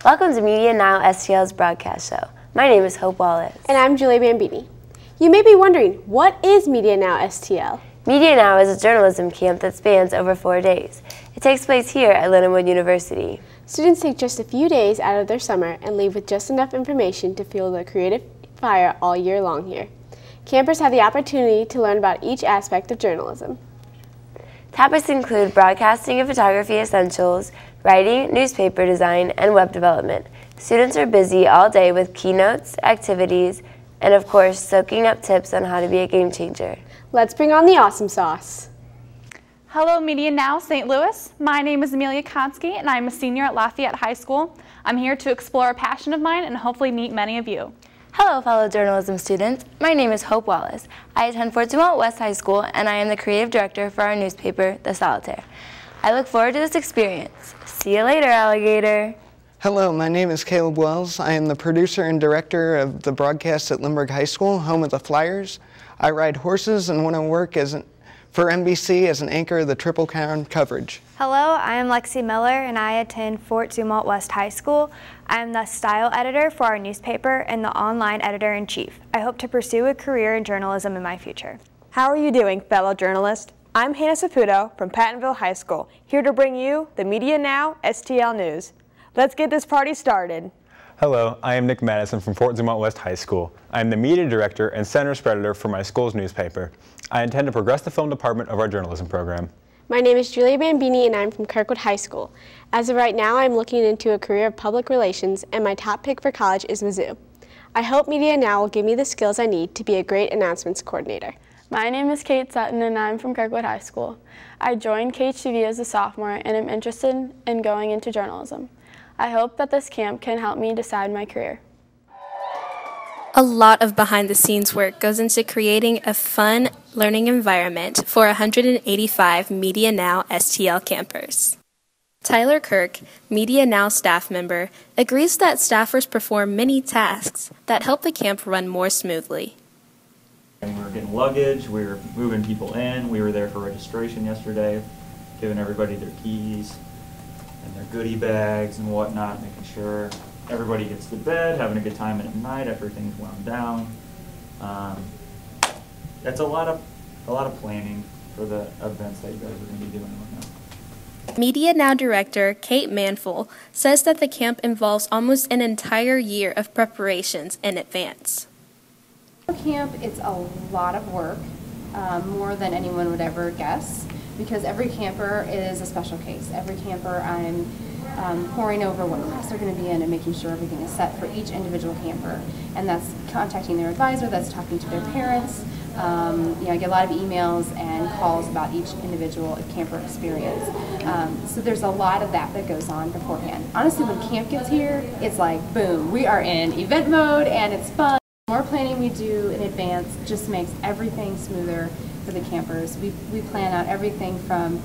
Welcome to Media Now STL's broadcast show. My name is Hope Wallace. And I'm Julie Bambini. You may be wondering, what is Media Now STL? Media Now is a journalism camp that spans over 4 days. It takes place here at Lindenwood University. Students take just a few days out of their summer and leave with just enough information to fuel their creative fire all year long here. Campers have the opportunity to learn about each aspect of journalism. Topics include broadcasting and photography essentials, writing, newspaper design, and web development. Students are busy all day with keynotes, activities, and of course, soaking up tips on how to be a game changer. Let's bring on the awesome sauce. Hello Media Now St. Louis. My name is Amelia Konsky and I'm a senior at Lafayette High School. I'm here to explore a passion of mine and hopefully meet many of you. Hello fellow journalism students. My name is Hope Wallace. I attend Fort Dumont West High School and I am the creative director for our newspaper, The Solitaire. I look forward to this experience. See you later, alligator. Hello, my name is Caleb Wells. I am the producer and director of the broadcast at Lindbergh High School, home of the Flyers. I ride horses and want to work for NBC as an anchor of the Triple Crown coverage. Hello, I am Lexi Miller and I attend Fort Dumont West High School. I am the style editor for our newspaper and the online editor-in-chief. I hope to pursue a career in journalism in my future. How are you doing, fellow journalists? I'm Hannah Saputo from Pattonville High School, here to bring you the Media Now STL News. Let's get this party started. Hello, I am Nick Madison from Fort Dumont West High School. I am the media director and center spreader for my school's newspaper. I intend to progress the film department of our journalism program. My name is Julia Bambini and I'm from Kirkwood High School. As of right now, I'm looking into a career of public relations and my top pick for college is Mizzou. I hope Media Now will give me the skills I need to be a great announcements coordinator. My name is Kate Sutton and I'm from Kirkwood High School. I joined KHTV as a sophomore and am interested in going into journalism. I hope that this camp can help me decide my career. A lot of behind-the-scenes work goes into creating a fun learning environment for 185 Media Now STL campers. Tyler Kirk, Media Now staff member, agrees that staffers perform many tasks that help the camp run more smoothly. We were getting luggage, we were moving people in, we were there for registration yesterday, giving everybody their keys and their goodie bags and whatnot, making sure everybody gets to bed, having a good time at night after things wound down. That's a lot of planning for the events that you guys are going to be doing right now. Media Now director Kate Manfull says that the camp involves almost an entire year of preparations in advance. Camp, it's a lot of work, more than anyone would ever guess, because every camper is a special case. Every camper I'm pouring over what class they're going to be in and making sure everything is set for each individual camper. And that's contacting their advisor, that's talking to their parents. I get a lot of emails and calls about each individual camper experience. So there's a lot of that goes on beforehand. Honestly, when camp gets here, it's like, boom, we are in event mode and it's fun. The more planning we do in advance just makes everything smoother for the campers. We plan out everything from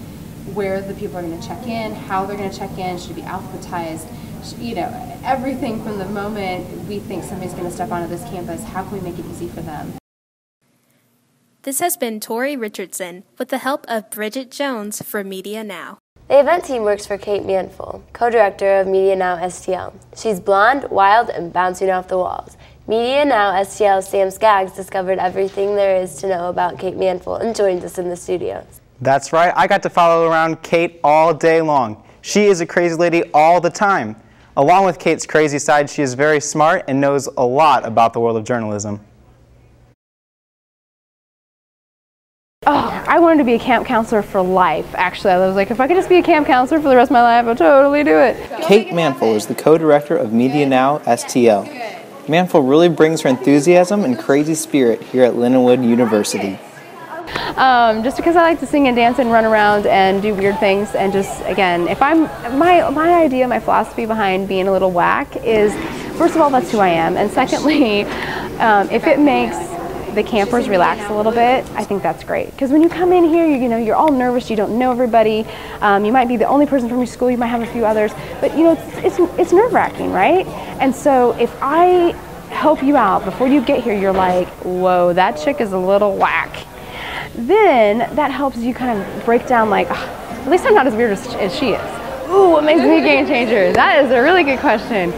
where the people are going to check in, how they're going to check in, should it be alphabetized, everything from the moment we think somebody's going to step onto this campus, how can we make it easy for them? This has been Tori Richardson with the help of Bridget Jones for Media Now. The event team works for Kate Manfull, co-director of Media Now STL. She's blonde, wild, and bouncing off the walls. Media Now STL's Sam Skaggs discovered everything there is to know about Kate Manfull and joined us in the studios. That's right, I got to follow around Kate all day long. She is a crazy lady all the time. Along with Kate's crazy side, she is very smart and knows a lot about the world of journalism. Oh, I wanted to be a camp counselor for life, actually. I was like, if I could just be a camp counselor for the rest of my life, I'll totally do it. Kate Manfull is the co-director of Media Now STL. Manfull really brings her enthusiasm and crazy spirit here at Lindenwood University. Just because I like to sing and dance and run around and do weird things, and just, again, if I'm, my idea, my philosophy behind being a little whack is, first of all, that's who I am, and secondly, if it makes the campers relax a little bit, I think that's great. Because when you come in here, you're all nervous, you don't know everybody, you might be the only person from your school, you might have a few others, but it's nerve-wracking, right? And so if I help you out before you get here, you're like, whoa, that chick is a little whack. Then that helps you kind of break down like, at least I'm not as weird as she is. Ooh, what makes me a game changer? That is a really good question.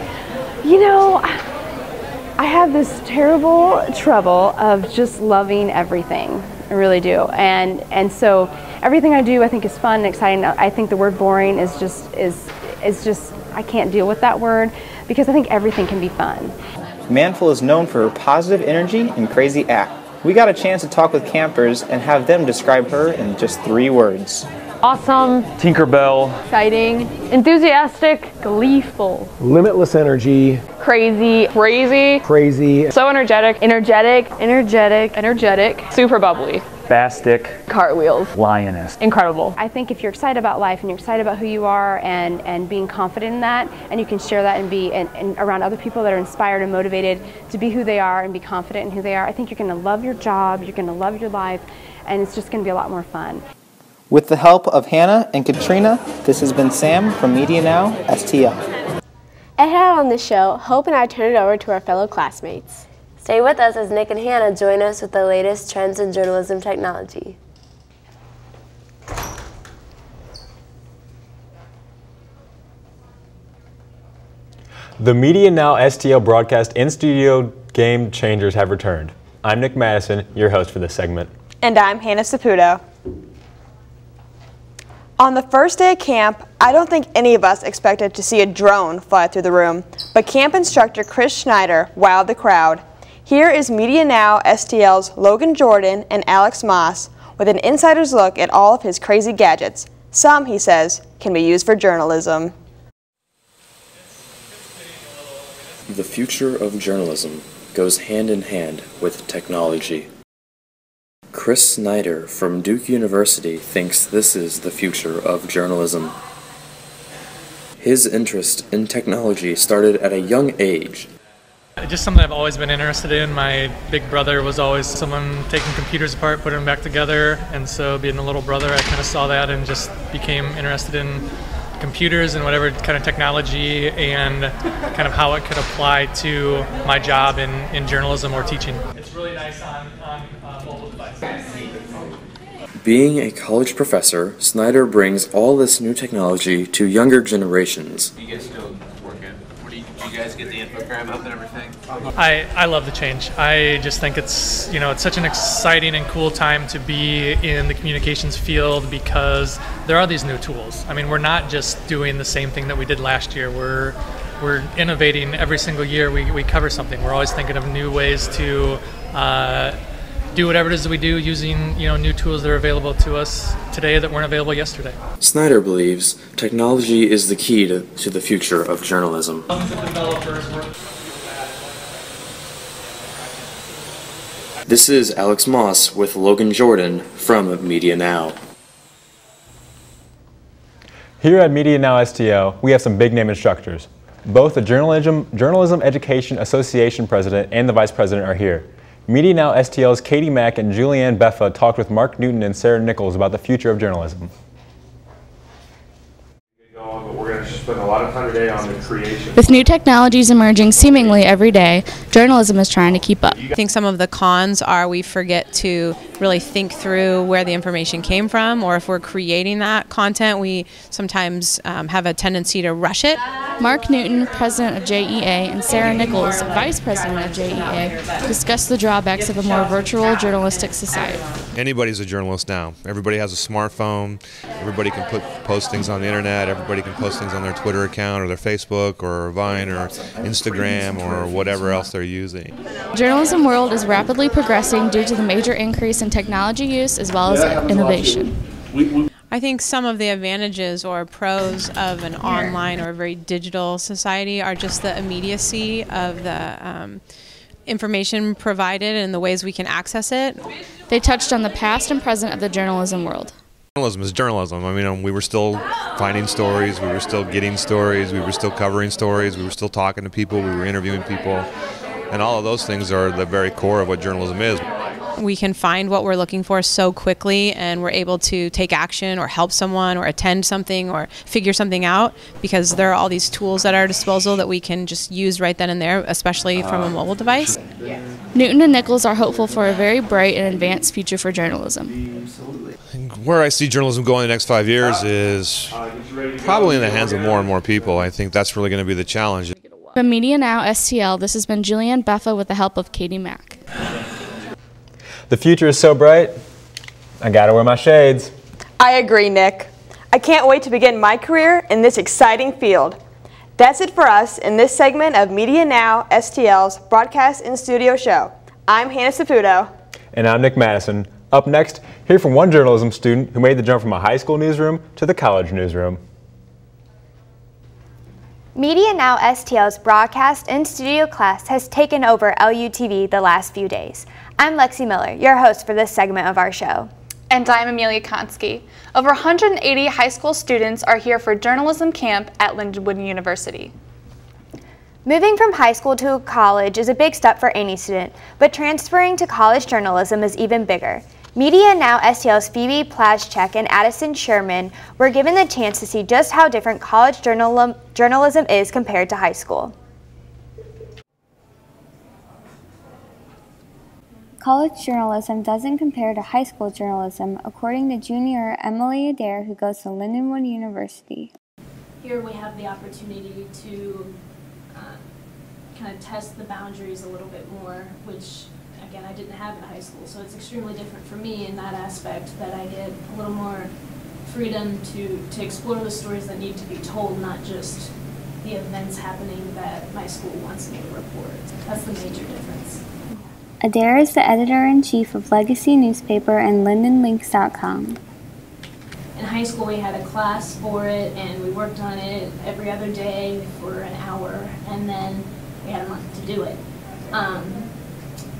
You know, I have this terrible trouble of just loving everything. I really do. And so everything I do I think is fun and exciting. I think the word boring is just I can't deal with that word because I think everything can be fun. Manfull is known for her positive energy and crazy act. We got a chance to talk with campers and have them describe her in just 3 words. Awesome. Tinkerbell. Exciting. Enthusiastic. Gleeful. Limitless energy. Crazy. Crazy. Crazy. So energetic. Energetic. Energetic. Energetic. Super bubbly. Bastic. Cartwheels. Lioness. Incredible. I think if you're excited about life and you're excited about who you are and being confident in that, and you can share that and be and around other people that are inspired and motivated to be who they are and be confident in who they are, I think you're going to love your job, you're going to love your life, and it's just going to be a lot more fun. With the help of Hannah and Katrina, this has been Sam from Media Now, STL. Ahead on the show, Hope and I turn it over to our fellow classmates. Stay with us as Nick and Hannah join us with the latest trends in journalism technology. The Media Now STL broadcast in-studio game changers have returned. I'm Nick Madison, your host for this segment. And I'm Hannah Saputo. On the first day of camp, I don't think any of us expected to see a drone fly through the room, but camp instructor Chris Snider wowed the crowd. Here is Media Now STL's Logan Jordan and Alex Moss with an insider's look at all of his crazy gadgets. Some, he says, can be used for journalism. The future of journalism goes hand in hand with technology. Chris Snider from Duke University thinks this is the future of journalism. His interest in technology started at a young age. Just something I've always been interested in. My big brother was always someone taking computers apart, putting them back together, and so being a little brother, I kind of saw that and just became interested in computers and whatever kind of technology and kind of how it could apply to my job in journalism or teaching. It's really nice on mobile devices. Being a college professor, Snider brings all this new technology to younger generations. You guys still working? Did you guys get the infogram up and everything? I love the change. I just think it's it's such an exciting and cool time to be in the communications field because there are these new tools. I mean, we're not just doing the same thing that we did last year. We're innovating every single year. We cover something. We're always thinking of new ways to do whatever it is that we do using new tools that are available to us today that weren't available yesterday. Snider believes technology is the key to the future of journalism. This is Alex Moss with Logan Jordan from Media Now. Here at Media Now STL, we have some big name instructors. Both the Journalism Education Association president and the vice president are here. Media Now STL's Katie Mack and Julianne Beffa talked with Mark Newton and Sarah Nichols about the future of journalism. We're going to spend a lot of time today on the creation. With new technologies emerging seemingly every day, journalism is trying to keep up. I think some of the cons are we forget to really think through where the information came from, or if we're creating that content, we sometimes have a tendency to rush it. Mark Newton, president of JEA, and Sarah Nichols, vice president of JEA, discussed the drawbacks of a more virtual journalistic society. Anybody's a journalist now. Everybody has a smartphone. Everybody can post things on the internet. Everybody can post things on their Twitter account or their Facebook or Vine or Instagram or whatever else they're using. Journalism world is rapidly progressing due to the major increase in technology use as well as innovation. I think some of the advantages or pros of an online or a very digital society are just the immediacy of the information provided and the ways we can access it. They touched on the past and present of the journalism world. Journalism is journalism. I mean, we were still finding stories, we were still getting stories, we were still covering stories, we were still talking to people, we were interviewing people, and all of those things are the very core of what journalism is. We can find what we're looking for so quickly, and we're able to take action or help someone or attend something or figure something out because there are all these tools at our disposal that we can just use right then and there, especially from a mobile device. Newton and Nichols are hopeful for a very bright and advanced future for journalism. Where I see journalism going in the next 5 years is probably in the hands of more and more people. I think that's really going to be the challenge. From Media Now STL, this has been Julianne Beffa with the help of Katie Mack. The future is so bright, I gotta wear my shades. I agree, Nick. I can't wait to begin my career in this exciting field. That's it for us in this segment of Media Now STL's Broadcast in Studio show. I'm Hannah Saputo. And I'm Nick Madison. Up next, hear from one journalism student who made the jump from a high school newsroom to the college newsroom. Media Now STL's Broadcast in Studio class has taken over LUTV the last few days. I'm Lexi Miller, your host for this segment of our show. And I'm Amelia Konski. Over 180 high school students are here for journalism camp at Lindenwood University. Moving from high school to college is a big step for any student, but transferring to college journalism is even bigger. Media Now STL's Phoebe Plaschek and Addison Sherman were given the chance to see just how different college journalism is compared to high school. College journalism doesn't compare to high school journalism, according to junior Emily Adair, who goes to Lindenwood University. Here we have the opportunity to kind of test the boundaries a little bit more, which again I didn't have in high school, so it's extremely different for me in that aspect, that I get a little more freedom to explore the stories that need to be told, not just the events happening that my school wants me to report. That's the major difference. Adair is the editor-in-chief of Legacy newspaper and LindenLinks.com. In high school we had a class for it, and we worked on it every other day for an hour, and then we had a month to do it.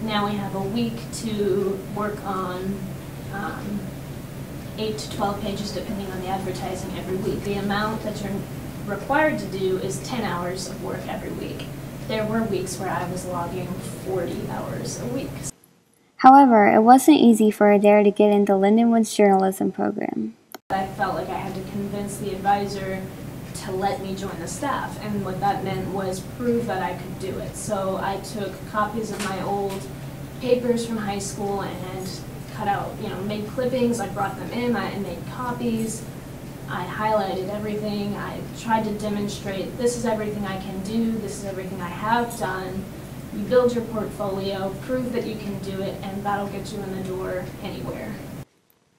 Now we have a week to work on 8 to 12 pages depending on the advertising every week. The amount that you're required to do is 10 hours of work every week. There were weeks where I was logging 40 hours a week. However, it wasn't easy for Adair to get into Lindenwood's journalism program. I felt like I had to convince the advisor to let me join the staff, and what that meant was prove that I could do it. So I took copies of my old papers from high school and cut out, made clippings, I brought them in, I made copies, I highlighted everything, I tried to demonstrate this is everything I can do, this is everything I have done. You build your portfolio, prove that you can do it, and that'll get you in the door anywhere.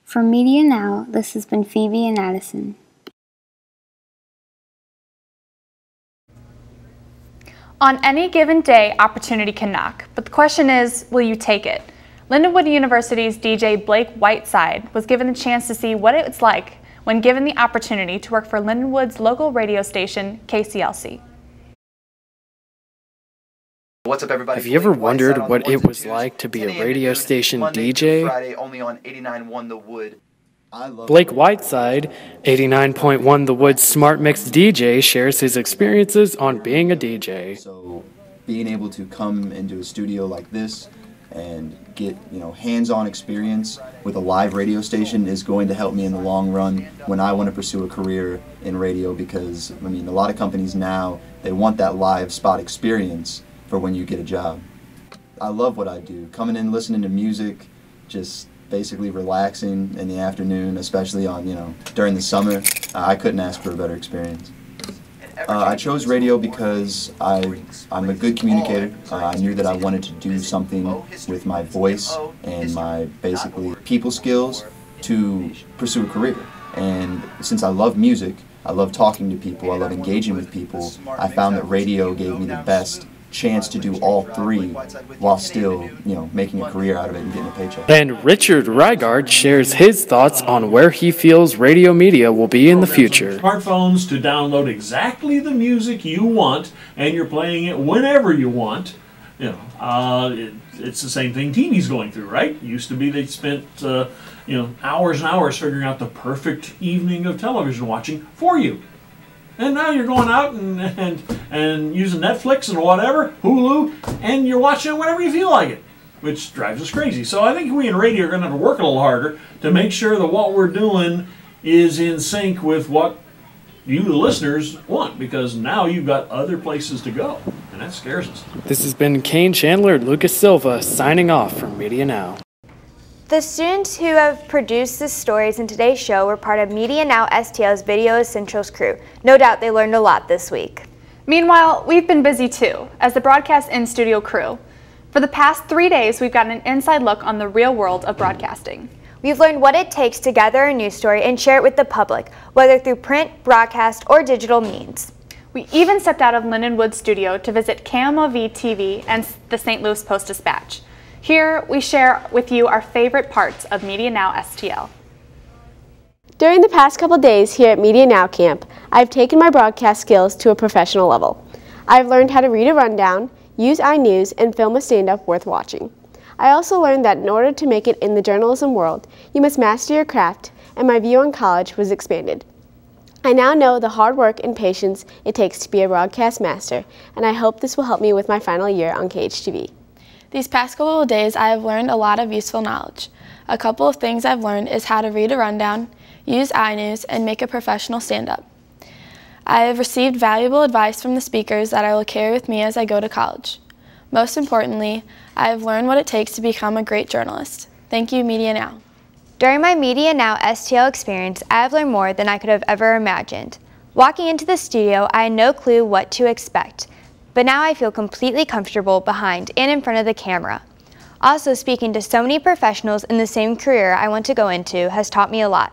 From Media Now, this has been Phoebe and Addison. On any given day, opportunity can knock, but the question is, will you take it? Lindenwood University's DJ Blake Whiteside was given the chance to see what it's like when given the opportunity to work for Lindenwood's local radio station, KCLC. What's up, everybody? Have you ever wondered what it was like to be a radio station DJ? Friday, only on 89.1 The Wood. Blake Whiteside, 89.1 The Wood's Smart Mix DJ, shares his experiences on being a DJ. So being able to come into a studio like this and get, hands-on experience with a live radio station is going to help me in the long run when I want to pursue a career in radio, because, a lot of companies now, they want that live spot experience for when you get a job. I love what I do. Coming in, listening to music, just basically relaxing in the afternoon, especially on, during the summer. I couldn't ask for a better experience. I chose radio because I'm a good communicator. I knew that I wanted to do something with my voice and my basically people skills to pursue a career. And since I love music, I love talking to people, I love engaging with people, I found that radio gave me the best chance to do all three while still, making a career out of it and getting a paycheck. And Richard Reighard shares his thoughts on where he feels radio media will be in the future. Smartphones to download exactly the music you want, and you're playing it whenever you want. It's the same thing TV's going through, right? It used to be they spent hours and hours figuring out the perfect evening of television watching for you. And now you're going out and using Netflix and whatever, Hulu, and you're watching it whenever you feel like it, which drives us crazy. So I think we in radio are going to have to work a little harder to make sure that what we're doing is in sync with what you, the listeners, want, because now you've got other places to go, and that scares us. This has been Kane Chandler and Lucas Silva signing off from Media Now. The students who have produced the stories in today's show were part of Media Now STL's Video Essentials crew. No doubt they learned a lot this week. Meanwhile, we've been busy too, as the broadcast in-studio crew. For the past 3 days, we've gotten an inside look on the real world of broadcasting. We've learned what it takes to gather a news story and share it with the public, whether through print, broadcast, or digital means. We even stepped out of Lindenwood Studio to visit KMOV TV and the St. Louis Post-Dispatch. Here, we share with you our favorite parts of Media Now STL. During the past couple days here at Media Now Camp, I've taken my broadcast skills to a professional level. I've learned how to read a rundown, use iNews, and film a stand-up worth watching. I also learned that in order to make it in the journalism world, you must master your craft, and my view on college was expanded. I now know the hard work and patience it takes to be a broadcast master, and I hope this will help me with my final year on KHTV. These past couple of days, I have learned a lot of useful knowledge. A couple of things I've learned is how to read a rundown, use iNews, and make a professional stand-up. I have received valuable advice from the speakers that I will carry with me as I go to college. Most importantly, I have learned what it takes to become a great journalist. Thank you, Media Now. During my Media Now STL experience, I have learned more than I could have ever imagined. Walking into the studio, I had no clue what to expect, but now I feel completely comfortable behind and in front of the camera. Also, speaking to so many professionals in the same career I want to go into has taught me a lot.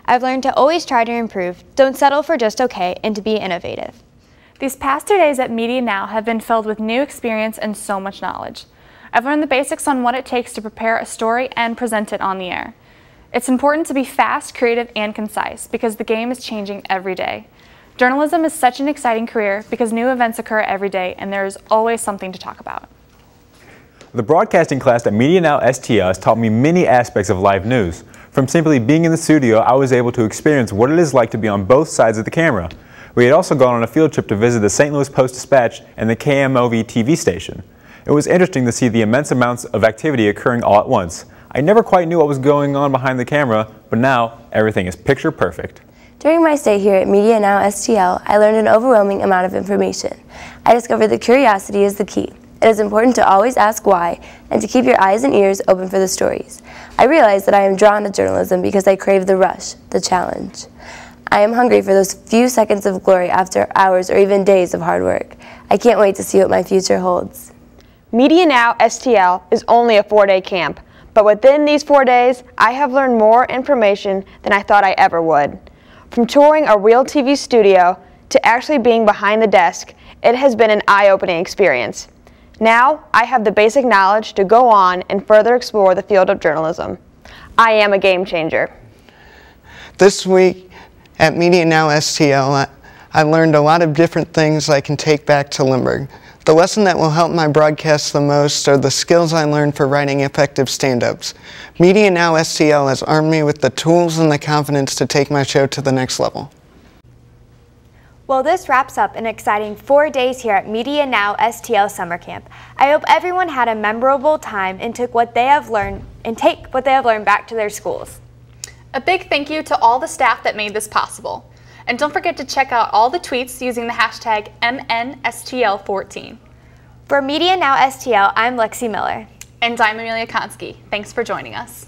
I've learned to always try to improve, don't settle for just okay, and to be innovative. These past 2 days at Media Now have been filled with new experience and so much knowledge. I've learned the basics on what it takes to prepare a story and present it on the air. It's important to be fast, creative, and concise because the game is changing every day. Journalism is such an exciting career because new events occur every day and there is always something to talk about. The broadcasting class at Media Now STL has taught me many aspects of live news. From simply being in the studio, I was able to experience what it is like to be on both sides of the camera. We had also gone on a field trip to visit the St. Louis Post-Dispatch and the KMOV TV station. It was interesting to see the immense amounts of activity occurring all at once. I never quite knew what was going on behind the camera, but now everything is picture perfect. During my stay here at Media Now STL, I learned an overwhelming amount of information. I discovered that curiosity is the key. It is important to always ask why and to keep your eyes and ears open for the stories. I realized that I am drawn to journalism because I crave the rush, the challenge. I am hungry for those few seconds of glory after hours or even days of hard work. I can't wait to see what my future holds. Media Now STL is only a 4-day camp, but within these 4 days, I have learned more information than I thought I ever would. From touring a real TV studio to actually being behind the desk, it has been an eye-opening experience. Now, I have the basic knowledge to go on and further explore the field of journalism. I am a game changer. This week at Media Now STL, I learned a lot of different things I can take back to Lindbergh. The lesson that will help my broadcast the most are the skills I learned for writing effective stand-ups. Media Now STL has armed me with the tools and the confidence to take my show to the next level. Well, this wraps up an exciting 4 days here at Media Now STL Summer Camp. I hope everyone had a memorable time and take what they have learned back to their schools. A big thank you to all the staff that made this possible. And don't forget to check out all the tweets using the hashtag MNSTL14. For Media Now STL, I'm Lexi Miller. And I'm Amelia Konski. Thanks for joining us.